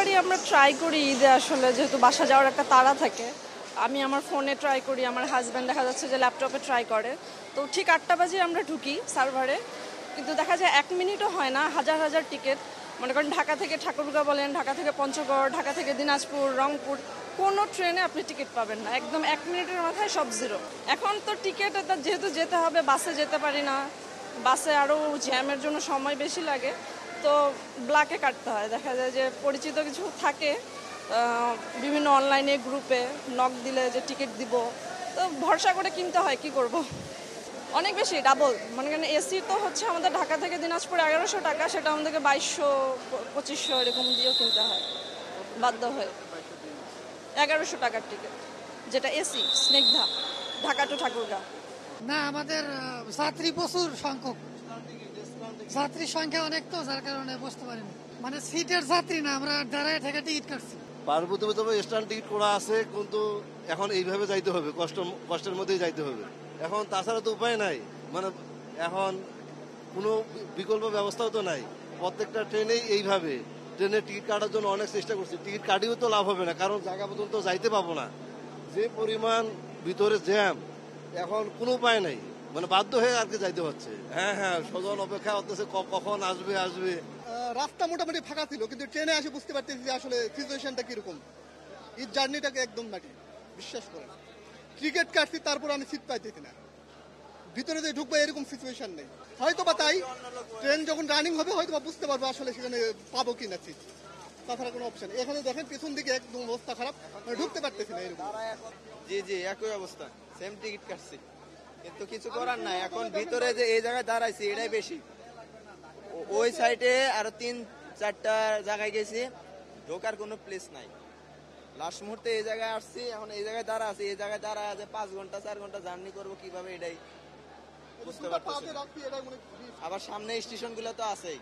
প্রতিবারই আমরা ট্রাই করি ঈদে, আসলে যেহেতু বাসা যাওয়ার একটা তাড়া থাকে। আমি আমার ফোনে ট্রাই করি, আমার হাজব্যান্ড দেখা যাচ্ছে যে ল্যাপটপে ট্রাই করে। তো ঠিক 8টা বাজে আমরা ঢুকি সার্ভারে, কিন্তু দেখা যায় 1 মিনিটও হয় না, হাজার হাজার টিকিট। মনে করেন ঢাকা থেকে ঠাকুরগাঁও বলেন, ঢাকা থেকে পঞ্চগড়, ঢাকা থেকে দিনাজপুর, রংপুর, কোনো ট্রেনে আপনি টিকিট পাবেন না, একদম 1 মিনিটের মাথায় সব জিরো। এখন তো টিকিট যেহেতু যেতে হবে, বাসে যেতে পারি না, বাসে আরও জ্যামের জন্য সময় বেশি লাগে, তো ব্ল্যাকে কাটতে হয়। দেখা যায় যে পরিচিত কিছু থাকে, বিভিন্ন অনলাইনে গ্রুপে নক দিলে যে টিকিট দিব, তো ভরসা করে কিনতে হয়, কি করব। অনেক বেশি, ডাবল। মনে করেন এসি তো হচ্ছে আমাদের ঢাকা থেকে দিনাজপুর 1100 টাকা, সেটা আমাদেরকে 2200 2500 এরকম দিয়েও কিনতে হয় বাধ্য হয়ে। 1100 টাকার টিকিট, যেটা এসি স্নিগ্ধা, ঢাকা টু ঠাকুরগাঁও। না, আমাদের যাত্রী প্রচুর সংখ্যক, যাত্রীর সংখ্যা অনেক, তো যার কারণে বুঝতে পারিনি। মানে সিটের যাত্রী না, আমরা দাঁড়ায় থেকে টিকিট কাটছি। পার্বতী তবে স্ট্যান্ড টিকিট করা আছে, কিন্তু এখন এইভাবে যাইতে হবে, কষ্টের মধ্যেই যাইতে হবে। এখন তাছাড়া তো উপায় নাই, মানে এখন কোনো বিকল্প ব্যবস্থাও তো নাই। প্রত্যেকটা ট্রেনেই এইভাবে, ট্রেনের টিকিট কাটার জন্য অনেক চেষ্টা করছি, টিকিট কাটিও তো লাভ হবে না, কারণ জায়গা পর্যন্ত যাইতে পাবো না, যে পরিমাণ ভিতরে জ্যাম। এখন কোনো উপায় নাই, মানে বাধ্য হয়ে আর কি যাইতে হচ্ছে। হ্যাঁ, স্বজন অপেক্ষা করতেছে কখন আসবে। রাস্তা মোটামুটি ফাঁকা ছিল, কিন্তু ট্রেনে এসে বুঝতে পারতেছি যে আসলে সিচুয়েশনটা কিরকম। এই জার্নিটাকে একদম মাটি, বিশ্বাস করেন। টিকিট কাটছি, তারপর আমি সিট পাইতেছি না, ভিতরে যে ঢুকবো এরকম সিচুয়েশন নেই। হয়তো বা তাই ট্রেন যখন রানিং হবে হয়তো বা বুঝতে পারবো আসলে সেখানে পাবো কিনা সিট, তাছাড়া কোনো অপশন। এখানে দেখেন পেছন দিকে একদম অবস্থা খারাপ, মানে ঢুকতে পারতেছি না এরকম। জি একই অবস্থা, সেম টিকিট কাটছি, কিন্তু কিছু করার নাই। এখন ভিতরে যে এই জায়গায় দাঁড়াইছি এটাই বেশি, ওই সাইডে আরো 3-4টা জায়গায় গেছি, ঢোকার কোনো প্লেস নাই। লাস্ট মুহূর্তে এই জায়গায় আসছি, এখন এই জায়গায় দাঁড়া আছি, এই জায়গায় দাঁড়া আছে 5 ঘন্টা 4 ঘন্টা জার্নি করবো কিভাবে, এটাই বুঝতে পারতেছি না। আবার সামনে স্টেশন গুলো তো আছেই।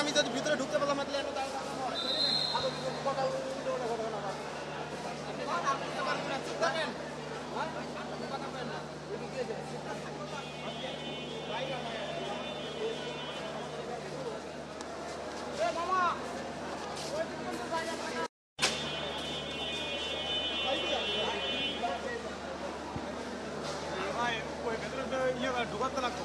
আমি যদি ভিতরে ঢুকতে পারলাম ঢুকাতে লাগতো।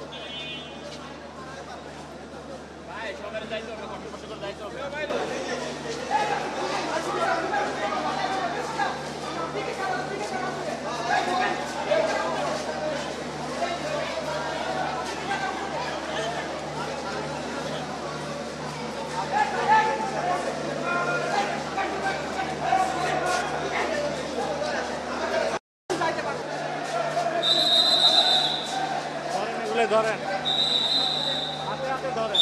ধরেন, হাতে ধরেন।